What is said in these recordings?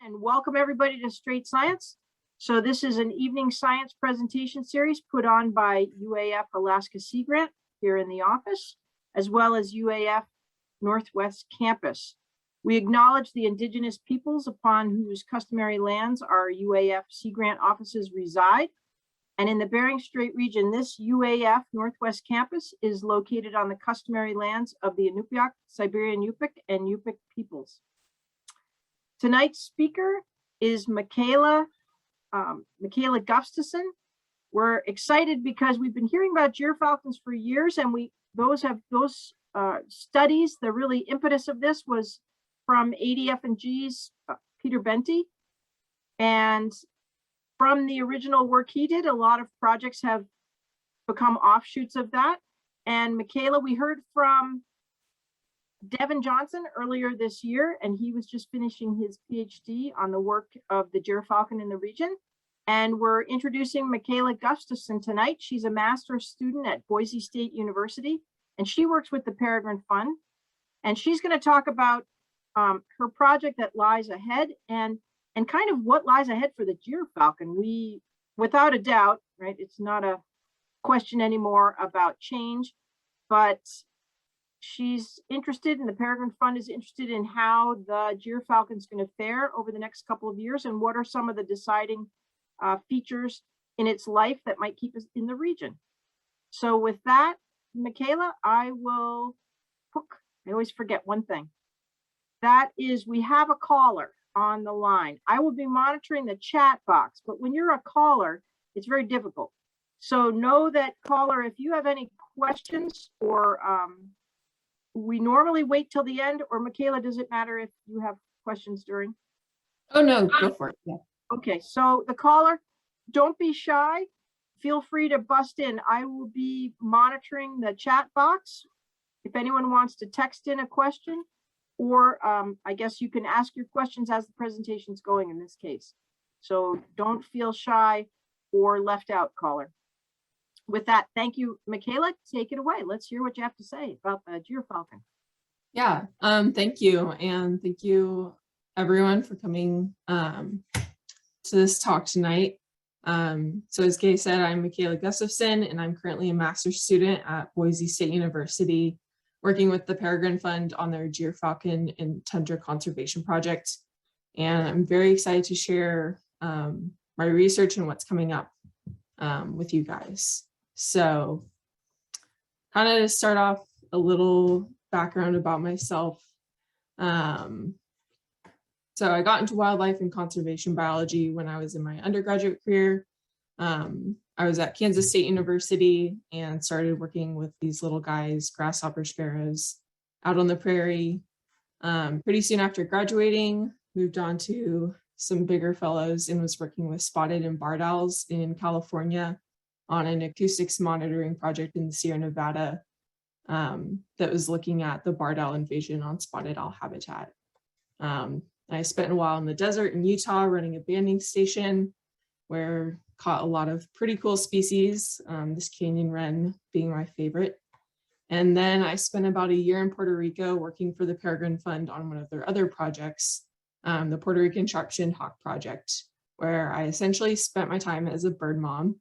And welcome everybody to Straight Science. So this is an evening science presentation series put on by UAF Alaska Sea Grant here in the office, as well as UAF Northwest Campus. We acknowledge the indigenous peoples upon whose customary lands our UAF Sea Grant offices reside. And in the Bering Strait region, this UAF Northwest Campus is located on the customary lands of the Inupiaq, Siberian Yupik, and Yupik peoples. Tonight's speaker is Michaela Gustafson. We're excited because we've been hearing about Gyrfalcons for years, and those studies, the really impetus of this was from ADF&G's Peter Benty. And from the original work he did, a lot of projects have become offshoots of that. And Michaela, we heard from Devin Johnson earlier this year, and he was just finishing his PhD on the work of the Gyrfalcon in the region. And we're introducing Michaela Gustafson tonight. She's a master's student at Boise State University, and she works with the Peregrine Fund. And she's going to talk about her project that lies ahead and kind of what lies ahead for the Gyrfalcon. We, without a doubt, right, it's not a question anymore about change, but she's interested, and the Peregrine Fund is interested in how the Gyrfalcon is going to fare over the next couple of years, and what are some of the deciding features in its life that might keep us in the region. So with that, Michaela, I always forget one thing. That is, we have a caller on the line. I will be monitoring the chat box, but when you're a caller, it's very difficult. So know that, caller, if you have any questions, or we normally wait till the end, or Michaela, does it matter if you have questions during? Oh, no, go for it. Yeah. Okay, so the caller, don't be shy. Feel free to bust in. I will be monitoring the chat box. If anyone wants to text in a question, or I guess you can ask your questions as the presentation's going in this case. So don't feel shy or left out, caller. With that, thank you, Michaela. Take it away. Let's hear what you have to say about the Gyrfalcon. Yeah, thank you. And thank you, everyone, for coming to this talk tonight. So as Gay said, I'm Michaela Gustafson, and I'm currently a master's student at Boise State University, working with the Peregrine Fund on their Gyrfalcon and tundra conservation project. And I'm very excited to share my research and what's coming up with you guys. So kind of to start off, a little background about myself. So I got into wildlife and conservation biology when I was in my undergraduate career. I was at Kansas State University and started working with these little guys, grasshopper sparrows, out on the prairie. Pretty soon after graduating, moved on to some bigger fellows and was working with spotted and barred owls in California on an acoustics monitoring project in the Sierra Nevada that was looking at the barred owl invasion on spotted owl habitat. I spent a while in the desert in Utah running a banding station where caught a lot of pretty cool species, this canyon wren being my favorite. And then I spent about a year in Puerto Rico working for the Peregrine Fund on one of their other projects, the Puerto Rican sharp-shinned hawk project, where I essentially spent my time as a bird mom.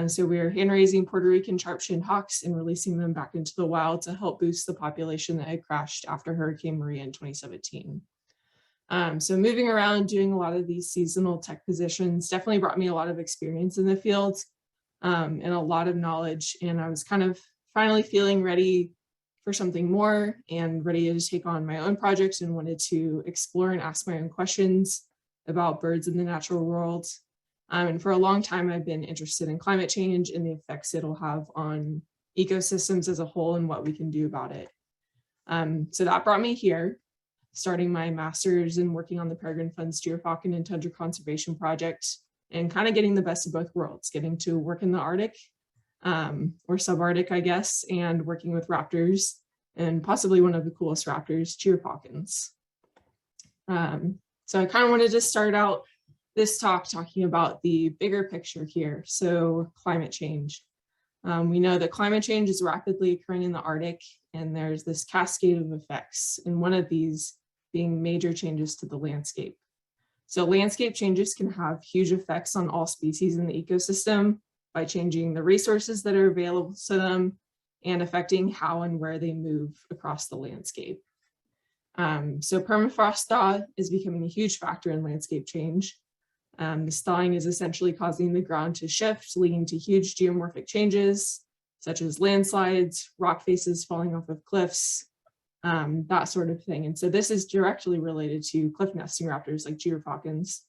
So we were hand-raising Puerto Rican sharp-shinned hawks and releasing them back into the wild to help boost the population that had crashed after Hurricane Maria in 2017. So moving around, doing a lot of these seasonal tech positions definitely brought me a lot of experience in the field and a lot of knowledge. And I was kind of finally feeling ready for something more and ready to take on my own projects, and wanted to explore and ask my own questions about birds in the natural world. And for a long time, I've been interested in climate change and the effects it'll have on ecosystems as a whole and what we can do about it. So that brought me here, starting my master's and working on the Peregrine Fund's Gyrfalcon and tundra conservation project, and kind of getting the best of both worlds, getting to work in the Arctic or subarctic, I guess, and working with raptors, and possibly one of the coolest raptors, Gyrfalcons. So I kind of wanted to start out this talk talking about the bigger picture here. So climate change. We know that climate change is rapidly occurring in the Arctic, and there's this cascade of effects, and one of these being major changes to the landscape. So landscape changes can have huge effects on all species in the ecosystem by changing the resources that are available to them and affecting how and where they move across the landscape. So permafrost thaw is becoming a huge factor in landscape change. This thawing is essentially causing the ground to shift, leading to huge geomorphic changes, such as landslides, rock faces falling off of cliffs, that sort of thing. And so this is directly related to cliff nesting raptors like Gyrfalcons.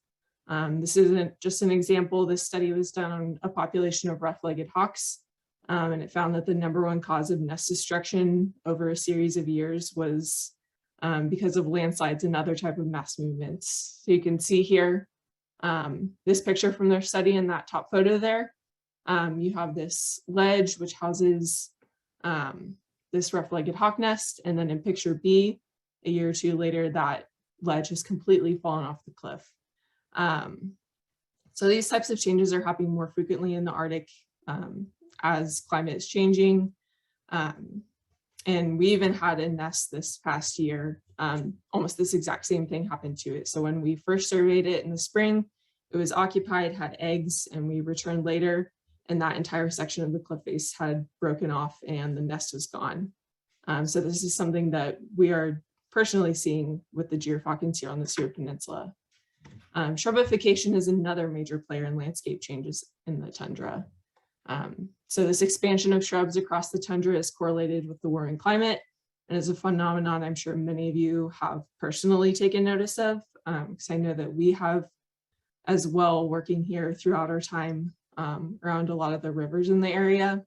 This isn't just an example. This study was done on a population of rough-legged hawks, and it found that the #1 cause of nest destruction over a series of years was because of landslides and other type of mass movements. So you can see here, this picture from their study in that top photo there. You have this ledge which houses this rough-legged hawk nest, and then in picture B, a year or two later, that ledge has completely fallen off the cliff. So these types of changes are happening more frequently in the Arctic as climate is changing. And we even had a nest this past year, almost this exact same thing happened to it. So when we first surveyed it in the spring, it was occupied, had eggs, and we returned later, and that entire section of the cliff face had broken off and the nest was gone. So this is something that we are personally seeing with the Gyrfalcons here on the Seward Peninsula. Shrubification is another major player in landscape changes in the tundra. So this expansion of shrubs across the tundra is correlated with the warming climate and is a phenomenon I'm sure many of you have personally taken notice of, because I know that we have as well, working here throughout our time around a lot of the rivers in the area.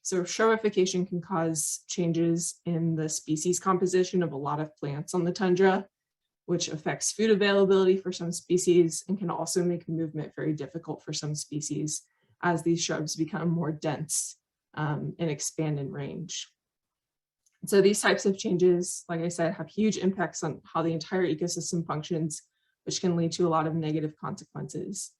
So shrubification can cause changes in the species composition of a lot of plants on the tundra, which affects food availability for some species and can also make movement very difficult for some species as these shrubs become more dense and expand in range. So these types of changes, like I said, have huge impacts on how the entire ecosystem functions, which can lead to a lot of negative consequences.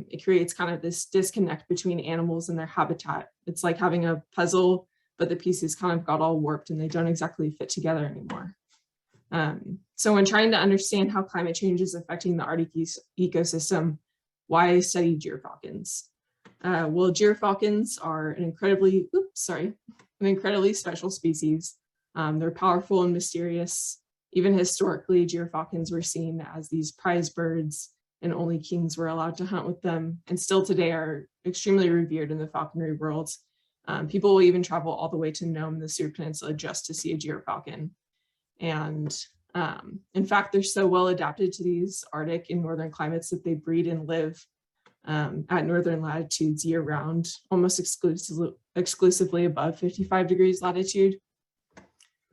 It creates kind of this disconnect between animals and their habitat. It's like having a puzzle, but the pieces kind of got all warped and they don't exactly fit together anymore. So when trying to understand how climate change is affecting the Arctic ecosystem, why study Gyrfalcons? Well, Gyrfalcons are an incredibly special species. They're powerful and mysterious. Even historically, Gyrfalcons were seen as these prize birds, and only kings were allowed to hunt with them, and still today are extremely revered in the falconry world. People will even travel all the way to Nome, the Seward Peninsula, just to see a Gyrfalcon. And in fact, they're so well adapted to these Arctic and northern climates that they breed and live at northern latitudes year round, almost exclusively above 55 degrees latitude.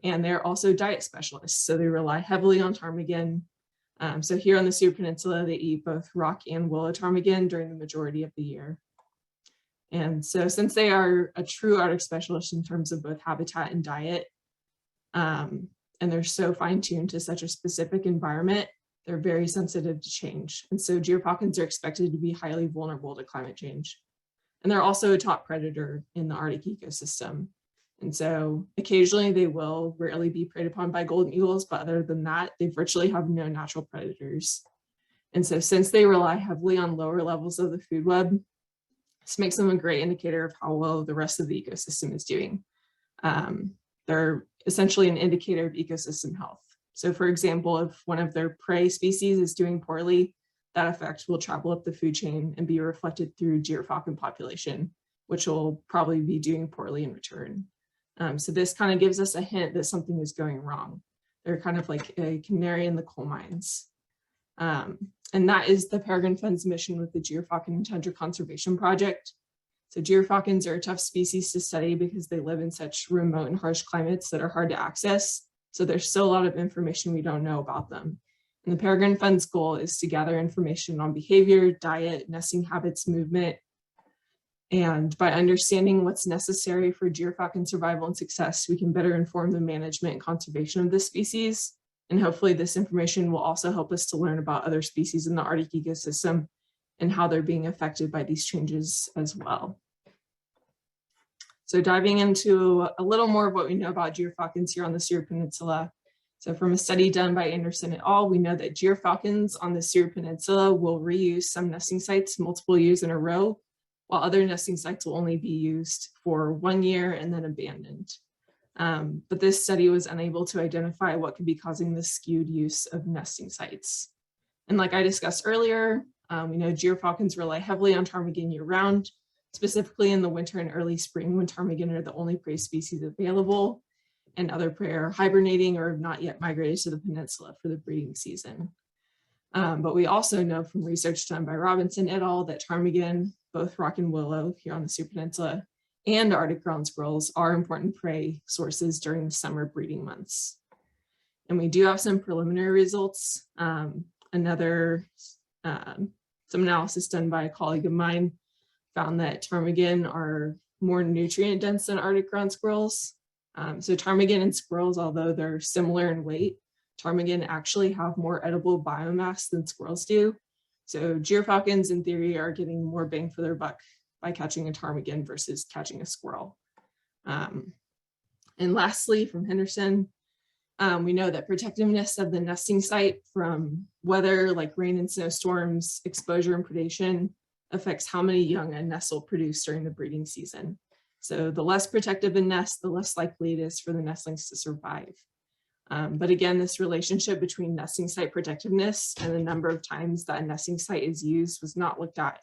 And they're also diet specialists, so they rely heavily on ptarmigan. So here on the Seward Peninsula, they eat both rock and willow ptarmigan during the majority of the year. And so since they are a true Arctic specialist in terms of both habitat and diet, and they're so fine-tuned to such a specific environment, they're very sensitive to change. And so Gyrfalcons are expected to be highly vulnerable to climate change. And they're also a top predator in the Arctic ecosystem. And so occasionally they will rarely be preyed upon by golden eagles, but other than that, they virtually have no natural predators. And so since they rely heavily on lower levels of the food web, this makes them a great indicator of how well the rest of the ecosystem is doing. They're essentially an indicator of ecosystem health. So for example, if one of their prey species is doing poorly, that effect will travel up the food chain and be reflected through Gyrfalcon population, which will probably be doing poorly in return. So this kind of gives us a hint that something is going wrong. They're kind of like a canary in the coal mines. And that is the Peregrine Fund's mission with the Gyrfalcon and Tundra Conservation Project. So Gyrfalcons are a tough species to study because they live in such remote and harsh climates that are hard to access. So there's still a lot of information we don't know about them. And the Peregrine Fund's goal is to gather information on behavior, diet, nesting habits, movement. And by understanding what's necessary for Gyrfalcon survival and success, we can better inform the management and conservation of this species. And hopefully this information will also help us to learn about other species in the Arctic ecosystem and how they're being affected by these changes as well. So diving into a little more of what we know about Gyrfalcons here on the Seward Peninsula, So from a study done by Anderson et al., we know that Gyrfalcons on the Seward Peninsula will reuse some nesting sites multiple years in a row, while other nesting sites will only be used for 1 year and then abandoned. But this study was unable to identify what could be causing the skewed use of nesting sites. And like I discussed earlier, we know Gyrfalcons rely heavily on ptarmigan year-round, specifically in the winter and early spring when ptarmigan are the only prey species available, and other prey are hibernating or have not yet migrated to the peninsula for the breeding season. But we also know from research done by Robinson et al. That ptarmigan, both rock and willow here on the Seward Peninsula, and Arctic ground squirrels are important prey sources during the summer breeding months. And we do have some preliminary results. Some analysis done by a colleague of mine found that ptarmigan are more nutrient dense than Arctic ground squirrels. So ptarmigan and squirrels, although they're similar in weight, ptarmigan actually have more edible biomass than squirrels do. So Gyrfalcons in theory are getting more bang for their buck by catching a ptarmigan versus catching a squirrel. And lastly, from Henderson, we know that protectiveness of the nesting site from weather like rain and snowstorms, exposure and predation affects how many young a nest will produce during the breeding season. So the less protective a nest, the less likely it is for the nestlings to survive. But again, this relationship between nesting site protectiveness and the number of times that a nesting site is used was not looked at.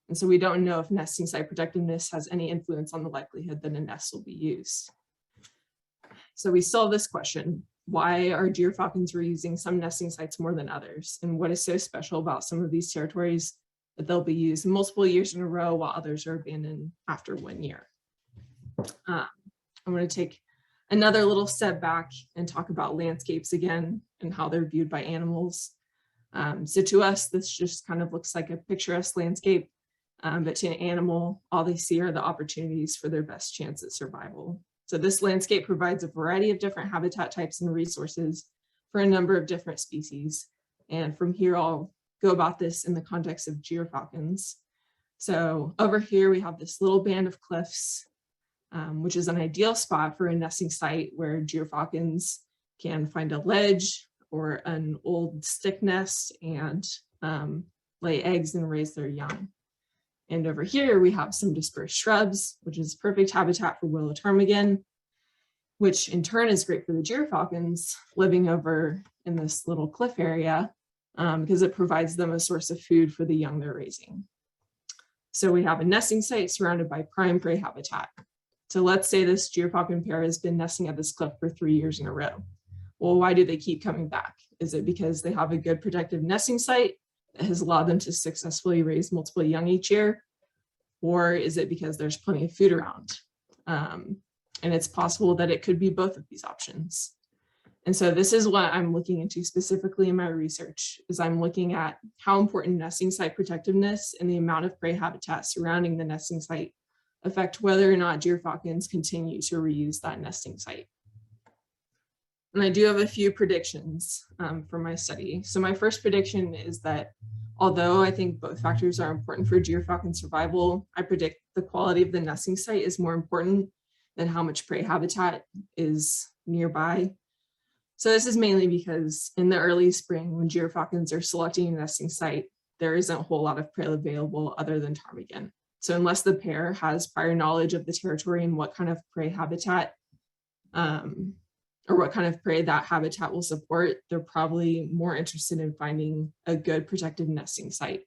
And so we don't know if nesting site protectiveness has any influence on the likelihood that a nest will be used. So we still have this question: why are Gyrfalcons reusing some nesting sites more than others? And what is so special about some of these territories that they'll be used multiple years in a row while others are abandoned after 1 year? I'm going to take another little step back and talk about landscapes again and how they're viewed by animals. So to us, this just kind of looks like a picturesque landscape, but to an animal, all they see are the opportunities for their best chance at survival. So this landscape provides a variety of different habitat types and resources for a number of different species. And from here, I'll go about this in the context of Gyrfalcons. So over here, we have this little band of cliffs, which is an ideal spot for a nesting site where Gyrfalcons can find a ledge or an old stick nest and lay eggs and raise their young. And over here, we have some dispersed shrubs, which is perfect habitat for willow ptarmigan, which in turn is great for the Gyrfalcons living over in this little cliff area because it provides them a source of food for the young they're raising. So we have a nesting site surrounded by prime prey habitat. So let's say this Gyrfalcon pair has been nesting at this cliff for 3 years in a row. Well, why do they keep coming back? Is it because they have a good protective nesting site that has allowed them to successfully raise multiple young each year? Or is it because there's plenty of food around? And it's possible that it could be both of these options. And so this is what I'm looking into specifically in my research, is I'm looking at how important nesting site protectiveness and the amount of prey habitat surrounding the nesting site affect whether or not Gyrfalcons continue to reuse that nesting site. And I do have a few predictions from my study. So my first prediction is that although I think both factors are important for Gyrfalcon survival, I predict the quality of the nesting site is more important than how much prey habitat is nearby. So this is mainly because in the early spring, when Gyrfalcons are selecting a nesting site, there isn't a whole lot of prey available other than ptarmigan. So unless the pair has prior knowledge of the territory and what kind of prey habitat or what kind of prey that habitat will support, they're probably more interested in finding a good protected nesting site.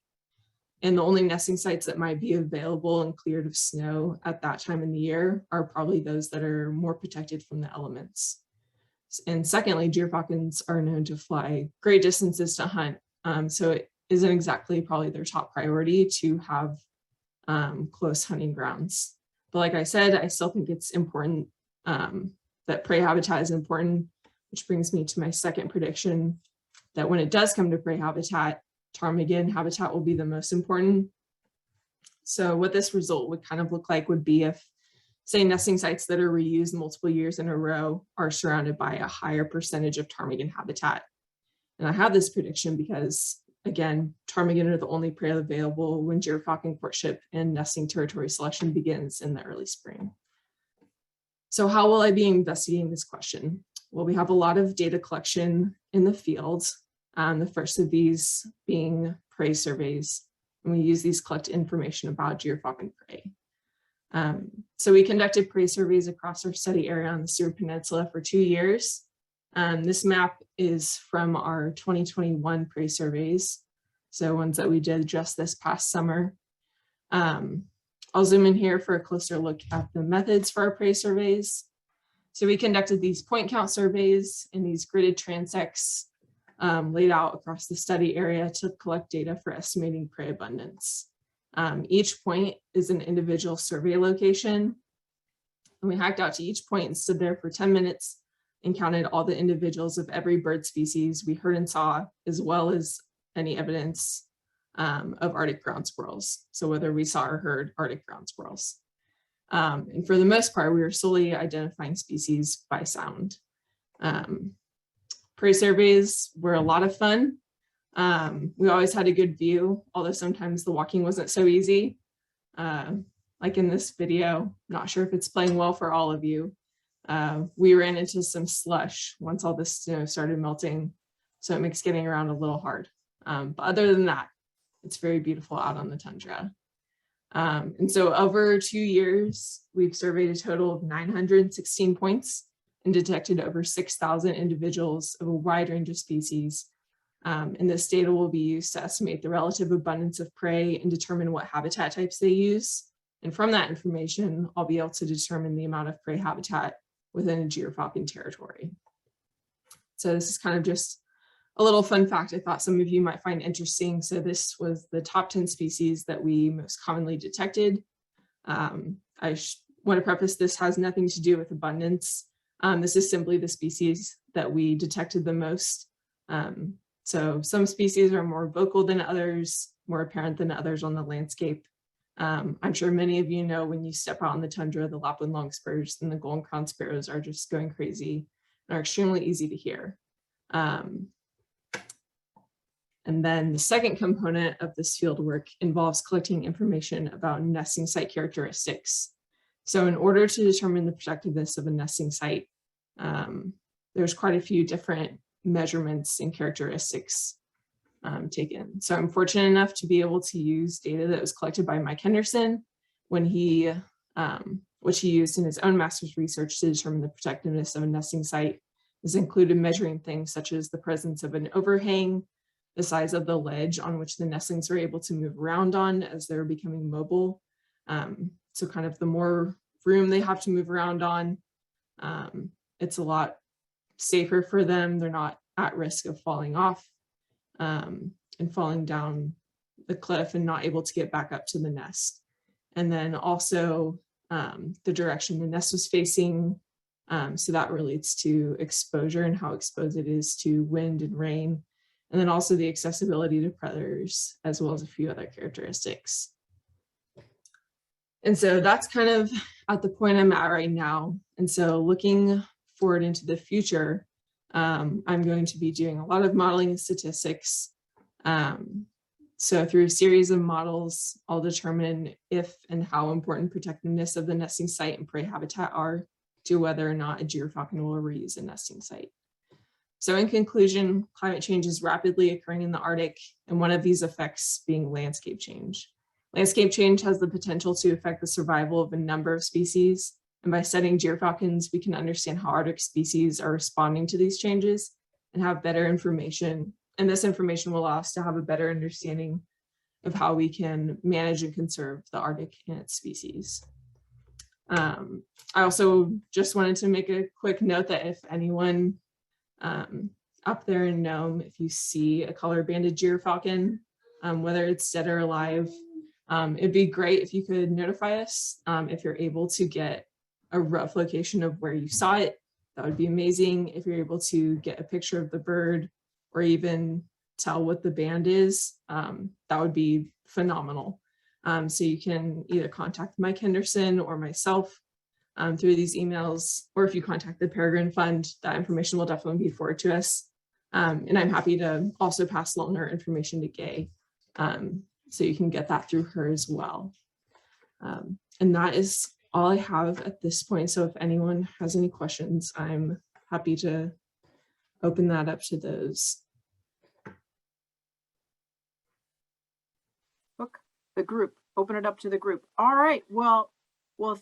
And the only nesting sites that might be available and cleared of snow at that time in the year are probably those that are more protected from the elements. And secondly, Gyrfalcons are known to fly great distances to hunt. So it isn't exactly probably their top priority to have close hunting grounds. But like I said, I still think it's important that prey habitat is important, which brings me to my second prediction, that when it does come to prey habitat, ptarmigan habitat will be the most important. So what this result would kind of look like would be if, say, nesting sites that are reused multiple years in a row are surrounded by a higher percentage of ptarmigan habitat. And I have this prediction because, again, ptarmigan are the only prey available when Gyrfalcon courtship and nesting territory selection begins in the early spring. So how will I be investigating this question? Well, we have a lot of data collection in the field. The first of these being prey surveys. And we use these to collect information about Gyrfalcon prey. So we conducted prey surveys across our study area on the Seward Peninsula for 2 years. This map is from our 2021 prey surveys, so ones that we did just this past summer. I'll zoom in here for a closer look at the methods for our prey surveys. So we conducted these point count surveys in these gridded transects laid out across the study area to collect data for estimating prey abundance. Each point is an individual survey location, and we hiked out to each point and stood there for 10 minutes and counted all the individuals of every bird species we heard and saw, as well as any evidence of Arctic ground squirrels. So whether we saw or heard Arctic ground squirrels. And for the most part, we were solely identifying species by sound. Prey surveys were a lot of fun. We always had a good view, although sometimes the walking wasn't so easy. Like in this video, not sure if it's playing well for all of you. We ran into some slush once all the snow started melting, so it makes getting around a little hard. But other than that, it's very beautiful out on the tundra. And so over 2 years, we've surveyed a total of 916 points and detected over 6,000 individuals of a wide range of species. And this data will be used to estimate the relative abundance of prey and determine what habitat types they use. And from that information, I'll be able to determine the amount of prey habitat within a Gyrfalcon territory. So this is kind of just a little fun fact I thought some of you might find interesting. So this was the top 10 species that we most commonly detected. I want to preface, this has nothing to do with abundance. This is simply the species that we detected the most. So some species are more vocal than others, more apparent than others on the landscape. I'm sure many of you know when you step out on the tundra, the Lapland longspurs and the golden crowned sparrows are just going crazy and are extremely easy to hear. And then the second component of this field work involves collecting information about nesting site characteristics. So in order to determine the protectiveness of a nesting site, there's quite a few different measurements and characteristics taken. So I'm fortunate enough to be able to use data that was collected by Mike Henderson when which he used in his own master's research to determine the protectiveness of a nesting site. This included measuring things such as the presence of an overhang, the size of the ledge on which the nestlings are able to move around on as they're becoming mobile. So kind of the more room they have to move around on, it's a lot safer for them. They're not at risk of falling off and falling down the cliff and not able to get back up to the nest. And then also the direction the nest was facing. So that relates to exposure and how exposed it is to wind and rain. And then also the accessibility to predators, as well as a few other characteristics. And so that's kind of at the point I'm at right now. And so looking forward into the future, I'm going to be doing a lot of modeling and statistics. So through a series of models, I'll determine if and how important protectiveness of the nesting site and prey habitat are to whether or not a Gyrfalcon will ever use a nesting site. So in conclusion, climate change is rapidly occurring in the Arctic, and one of these effects being landscape change. Landscape change has the potential to affect the survival of a number of species, and by studying Gyrfalcons, we can understand how Arctic species are responding to these changes and have better information. And this information will allow us to have a better understanding of how we can manage and conserve the Arctic and its species. I also just wanted to make a quick note that if anyone up there in Nome, if you see a color-banded Gyrfalcon, whether it's dead or alive, it'd be great if you could notify us. If you're able to get a rough location of where you saw it, that would be amazing. If you're able to get a picture of the bird or even tell what the band is, that would be phenomenal. So you can either contact Mike Henderson or myself through these emails, or if you contact the Peregrine Fund, that information will definitely be forwarded to us. And I'm happy to also pass along our information to Gay, so you can get that through her as well. And that is all I have at this point. So if anyone has any questions, I'm happy to open that up to those. The group, open it up to the group. All right, well,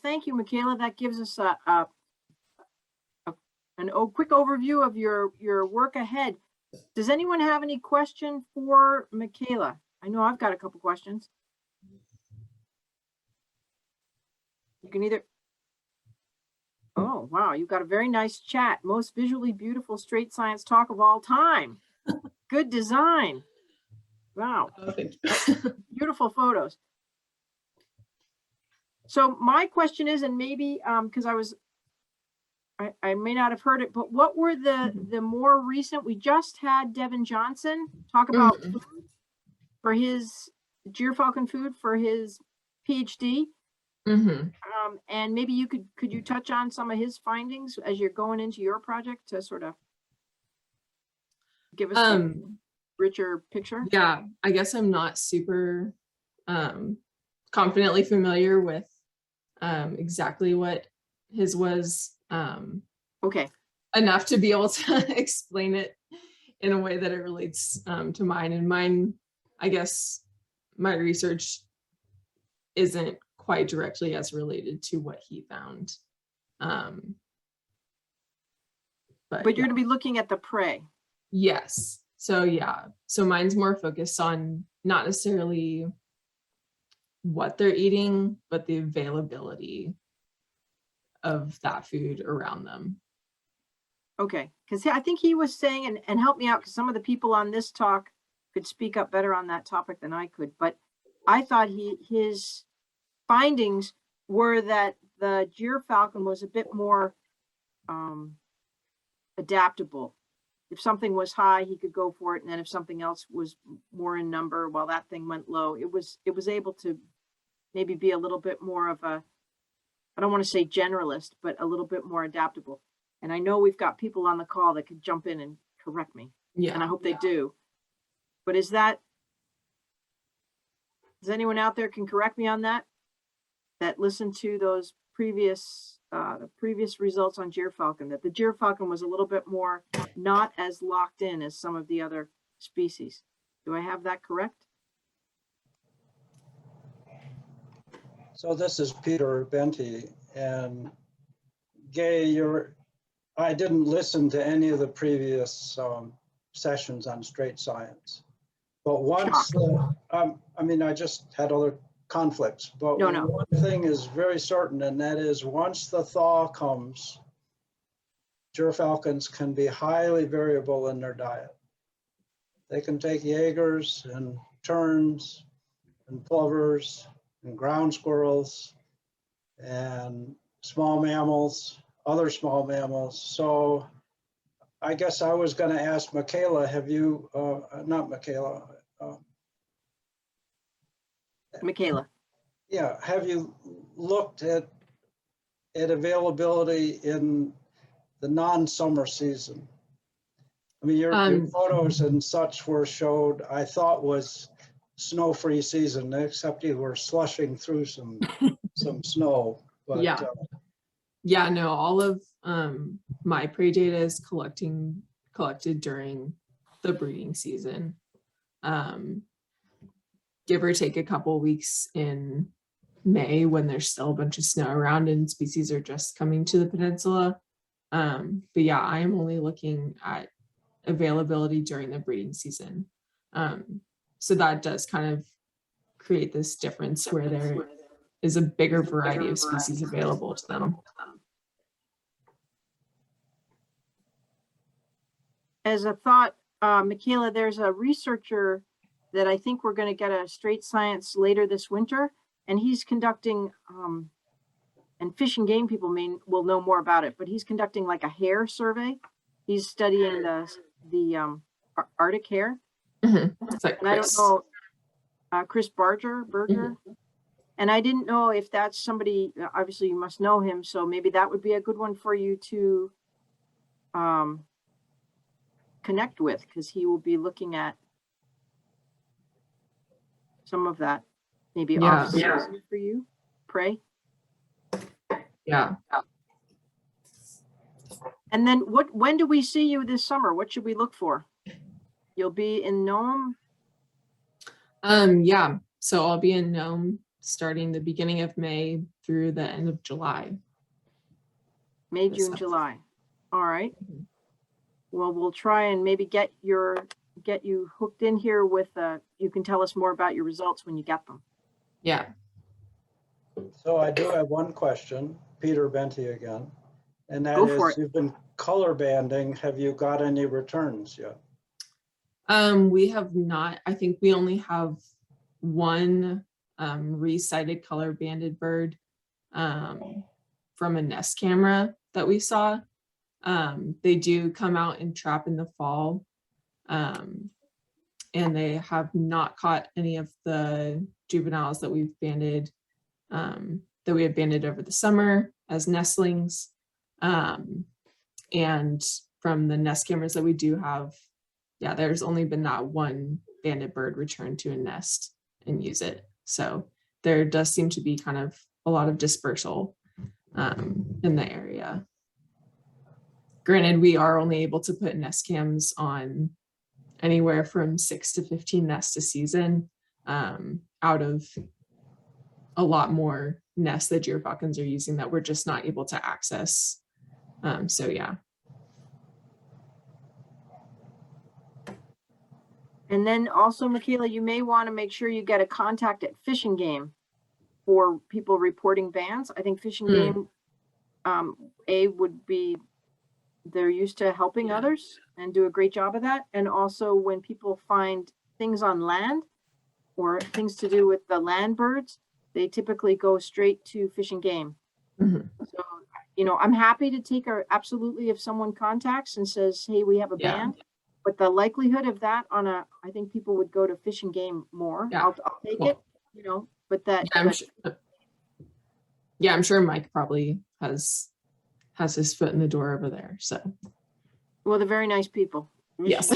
thank you, Michaela. That gives us a quick overview of your work ahead. Does anyone have any question for Michaela? I know I've got a couple questions. You can either, oh, wow, you've got a very nice chat. Most visually beautiful straight science talk of all time. Good design. Wow. Oh, thank you. Beautiful photos. So my question is, and maybe because I may not have heard it, but what were the more recent? We just had Devin Johnson talk about food for his Gyrfalcon food for his PhD. And maybe you could you touch on some of his findings as you're going into your project to sort of give us a richer picture? Yeah, I guess I'm not super confidently familiar with exactly what his was. Okay. Enough to be able to explain it in a way that it relates to mine. And mine, I guess my research isn't quite directly as related to what he found. But you're going to be looking at the prey. Yes. So yeah. So mine's more focused on not necessarily what they're eating, but the availability of that food around them. Okay, because I think he was saying, and help me out, because some of the people on this talk could speak up better on that topic than I could, but I thought his findings were that the Gyrfalcon was a bit more adaptable. If something was high, he could go for it, and then if something else was more in number, while that thing went low, it was able to maybe be a little bit more of a, I don't want to say generalist, but a little bit more adaptable. And I know we've got people on the call that could jump in and correct me. Yeah. And I hope they do. But is anyone out there can correct me on that? That listened to those previous results on Gyrfalcon, that the Gyrfalcon was a little bit more not as locked in as some of the other species. Do I have that correct? So this is Peter Benty, and Gay, I didn't listen to any of the previous sessions on straight science, but once, I mean, I just had other conflicts, but No. One thing is very certain, and that is once the thaw comes, Gyrfalcons can be highly variable in their diet. They can take Jaegers and terns and plovers and ground squirrels and small mammals, other small mammals. So I guess I was going to ask Michaela, have you, not Michaela. Michaela. Yeah, have you looked at availability in the non-summer season? I mean, your photos and such showed, I thought was snow-free season, except you were slushing through some snow. But, yeah, no, all of my prey data is collected during the breeding season. Give or take a couple weeks in May when there's still a bunch of snow around and species are just coming to the peninsula. But yeah, I am only looking at availability during the breeding season. So that does kind of create this difference where there is a bigger variety of species available to them. As a thought, Michaela, there's a researcher that I think we're going to get a straight science later this winter, and he's conducting, and Fish and Game people will know more about it, but he's conducting like a hare survey. He's studying the Arctic hare. It's like and I don't know, Chris Berger. And I didn't know if that's somebody, obviously you must know him, so maybe that would be a good one for you to connect with, because he will be looking at some of that, maybe off season for you, prey. Yeah. And then when do we see you this summer? What should we look for? You'll be in Nome? Yeah, so I'll be in Nome starting the beginning of May through the end of July. May, This June, summer. July. All right. Mhm. Well, we'll try and maybe get you hooked in here with, you can tell us more about your results when you get them. Yeah. So I do have one question, Peter Benty again, and that Go for is, it. you've been color banding. Have you got any returns yet? We have not. I think we only have one resighted color banded bird from a nest camera that we saw. They do come out and trap in the fall, and they have not caught any of the juveniles that we've banded, that we have banded over the summer as nestlings. And from the nest cameras that we do have, yeah, there's only been that one banded bird return to a nest and use it. So there does seem to be kind of a lot of dispersal in the area. Granted, we are only able to put nest cams on anywhere from 6 to 15 nests a season, out of a lot more nests that Gyrfalcons are using that we're just not able to access. So yeah. And then also, Michaela, you may want to make sure you get a contact at Fish and Game for people reporting bans. I think Fish and Game, would be, they're used to helping others and do a great job of that. And also when people find things on land or things to do with the land birds, they typically go straight to Fish and Game. Mhm. So, I'm happy to take absolutely if someone contacts and says, hey, we have a ban. But the likelihood of that I think people would go to Fish and Game more. Yeah. I'll take it, but that. I'm sure Mike probably has his foot in the door over there. So. Well, they're very nice people. Yes.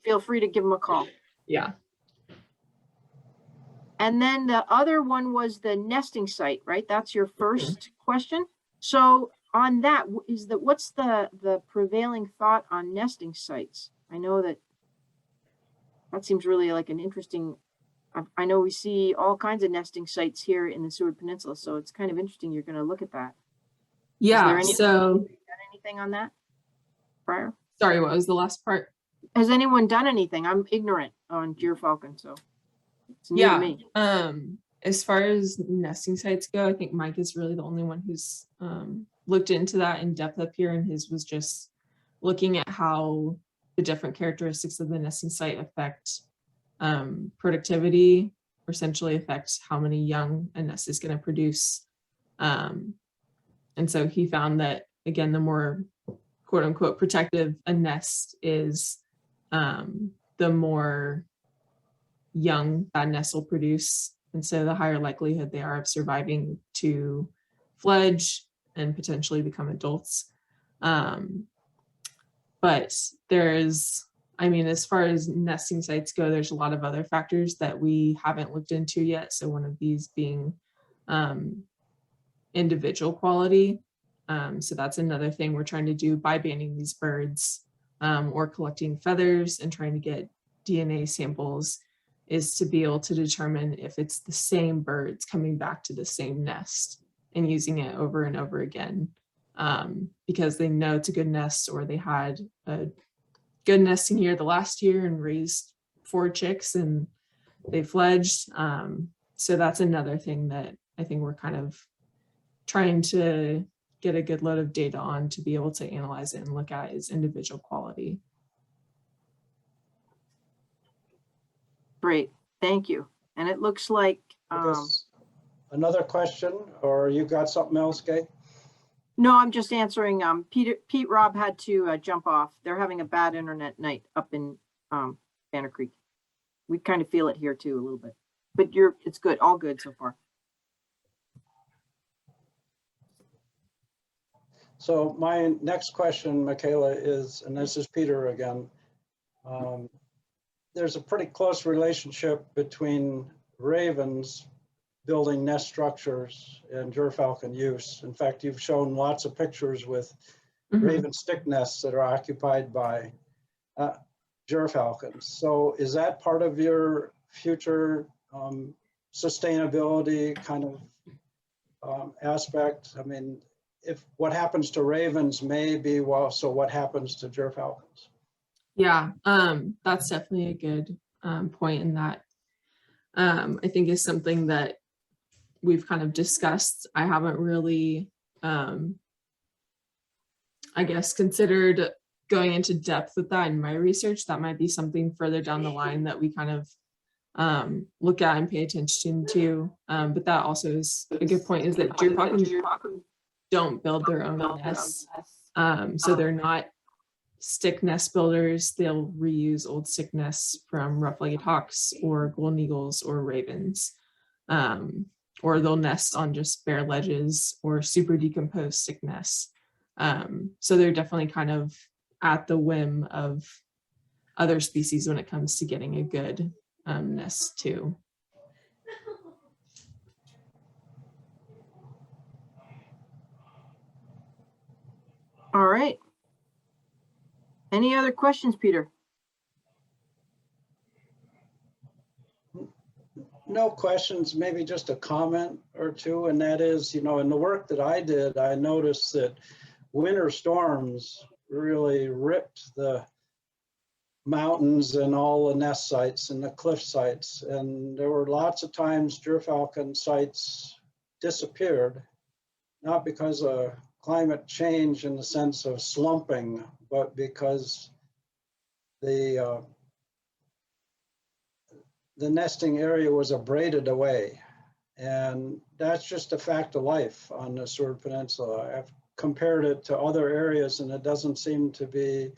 Feel free to give them a call. Yeah. And then the other one was the nesting site, right? That's your first question. So on that, what's the prevailing thought on nesting sites? I know that seems really like an interesting, I know we see all kinds of nesting sites here in the Seward Peninsula, so it's kind of interesting you're going to look at that. Yeah, so. Anything on that prior? Sorry, what was the last part? Has anyone done anything? I'm ignorant on Gyrfalcon, so it's new to me. As far as nesting sites go, I think Mike is really the only one who's looked into that in depth up here, and his was just looking at how the different characteristics of the nesting site affect productivity, or essentially affect how many young a nest is going to produce. And so he found that, again, the more quote unquote protective a nest is, the more young that nest will produce. And so the higher likelihood they are of surviving to fledge and potentially become adults. But there's, as far as nesting sites go, there's a lot of other factors that we haven't looked into yet. So one of these being individual quality. So that's another thing we're trying to do by banding these birds, or collecting feathers and trying to get DNA samples, is to be able to determine if it's the same birds coming back to the same nest and using it over and over again, because they know it's a good nest, or they had a good nesting year the last year and raised 4 chicks and they fledged. So that's another thing that I think we're kind of trying to get a good load of data on to be able to analyze it and look at is individual quality. Great, thank you. And it looks like another question, or you got something else, Kay? no, I'm just answering. Pete Rob had to jump off. They're having a bad internet night up in Banner Creek. We kind of feel it here too a little bit, but it's good, all good so far. So my next question, Michaela, is, and this is Peter again, there's a pretty close relationship between ravens building nest structures and Gyrfalcon use. In fact, you've shown lots of pictures with raven stick nests that are occupied by Gyrfalcons. So is that part of your future sustainability kind of aspect? I mean, if what happens to ravens may be, well, so what happens to Gyrfalcons? Yeah, that's definitely a good point in that. I think is something that we've kind of discussed. I haven't really, I guess, considered going into depth with that in my research. That might be something further down the line that we kind of look at and pay attention to. But that also is a good point, is that Gyrfalcons don't build their own nests. So they're not stick nest builders. They'll reuse old stick nests from rough-legged hawks or golden eagles or ravens. Or they'll nest on just bare ledges or super decomposed stick nests. So they're definitely kind of at the whim of other species when it comes to getting a good nest too. All right. Any other questions, Peter? No questions, maybe just a comment or two, and that is, in the work that I did, I noticed that winter storms really ripped the mountains and all the nest sites and the cliff sites, and there were lots of times Gyrfalcon sites disappeared, not because of climate change in the sense of slumping, but because the nesting area was abraded away. And that's just a fact of life on the Seward Peninsula. I've compared it to other areas and it doesn't seem to be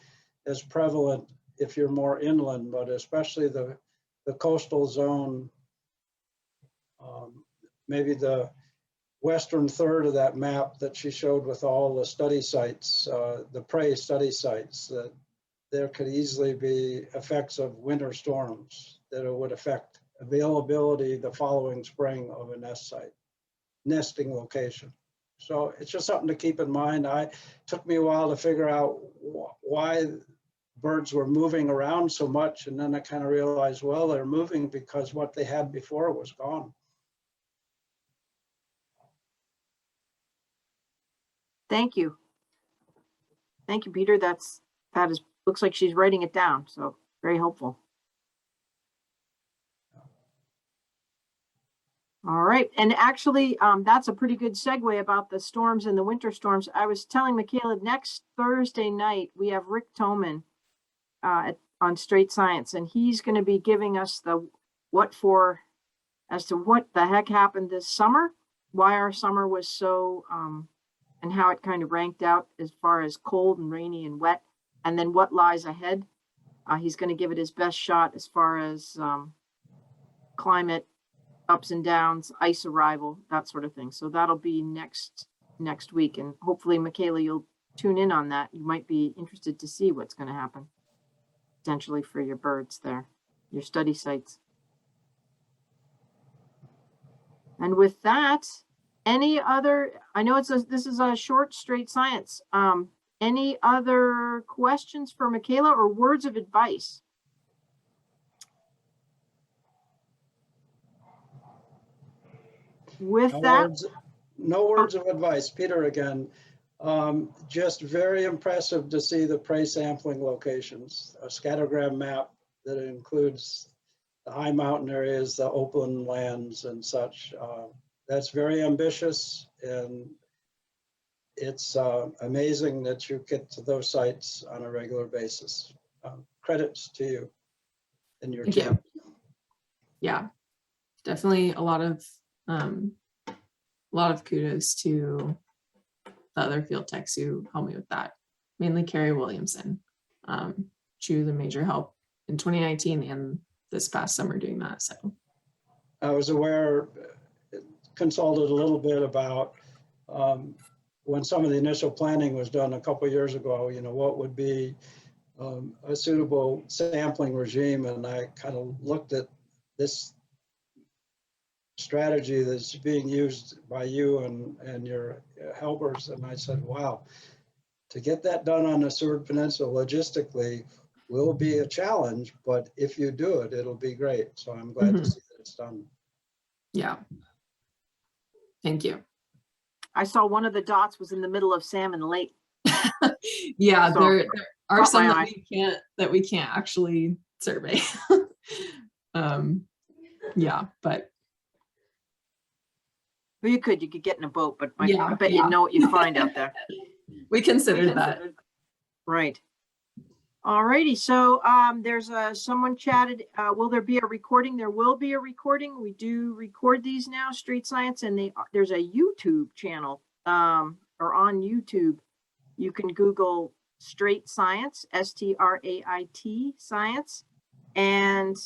as prevalent if you're more inland, but especially the coastal zone, maybe the western third of that map that she showed with all the study sites, the prey study sites, that there could easily be effects of winter storms that it would affect availability the following spring of a nest site, nesting location. So it's just something to keep in mind. Took me a while to figure out why birds were moving around so much. And then I kind of realized, well, they're moving because what they had before was gone. Thank you. Thank you, Peter. That looks like she's writing it down. So very helpful. All right. And actually, that's a pretty good segue about the storms and the winter storms. I was telling Michaela, next Thursday night, we have Rick Toman on Straight Science, and he's going to be giving us the as to what the heck happened this summer, why our summer was so, and how it kind of ranked out as far as cold and rainy and wet, and then what lies ahead. He's going to give it his best shot as far as climate, ups and downs, ice arrival, that sort of thing. So that'll be next week. And hopefully, Michaela, you'll tune in on that. You might be interested to see what's going to happen potentially for your birds there, your study sites. And with that, any other, I know this is a short Straight Science. Any other questions for Michaela or words of advice? With No words of advice. Peter again. Just very impressive to see the prey sampling locations, a scattergram map that includes the high mountain areas, the open lands and such. That's very ambitious, and it's amazing that you get to those sites on a regular basis. Credits to you and your team. Yeah, definitely a lot of kudos to the other field techs who helped me with that, mainly Carrie Williamson. She was a major help in 2019 and this past summer doing that. So I was aware, consulted a little bit about when some of the initial planning was done a couple of years ago, what would be a suitable sampling regime. And I kind of looked at this strategy that's being used by you and your helpers. And I said, wow, to get that done on the Seward Peninsula logistically will be a challenge, but if you do it, it'll be great. So I'm glad to see that it's done. Yeah. Thank you. I saw one of the dots was in the middle of Salmon Lake. Yeah, So, there are caught some my that we can't actually survey. Yeah, but Well, you could get in a boat, but Yeah, I bet yeah. you'd know what you'd find out there. we considered that. Right. All righty. So there's someone chatted, will there be a recording? There will be a recording. We do record these now, Straight Science, and there's a YouTube channel or on YouTube. You can Google Straight Science, STRAIT Science. And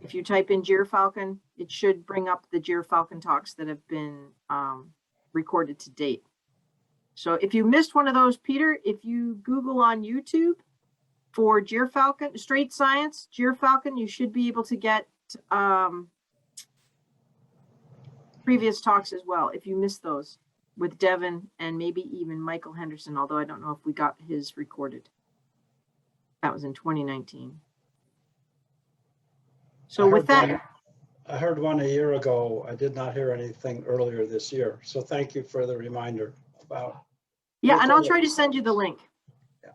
if you type in Gyrfalcon, it should bring up the Gyrfalcon talks that have been recorded to date. So if you missed one of those, Peter, if you Google on YouTube for Gyrfalcon, Straight Science, Gyrfalcon, you should be able to get previous talks as well, if you missed those, with Devin and maybe even Michael Henderson, although I don't know if we got his recorded. That was in 2019. So with that, I heard one a year ago. I did not hear anything earlier this year. So thank you for the reminder about. yeah, and I'll try to send you the link. Yeah.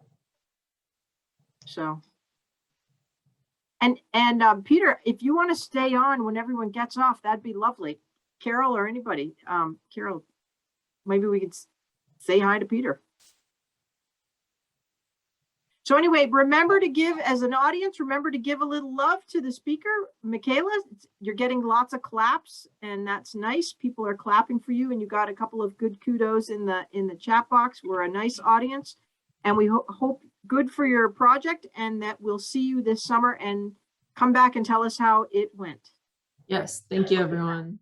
So. And Peter, if you want to stay on when everyone gets off, that'd be lovely. Carol or anybody. Carol, maybe we could say hi to Peter. So anyway, remember to give, as an audience, remember to give a little love to the speaker. Michaela, you're getting lots of claps, and that's nice. People are clapping for you, and you got a couple of good kudos in the chat box. We're a nice audience, and we hope good for your project, and that we'll see you this summer, and come back and tell us how it went. Yes, thank you, everyone.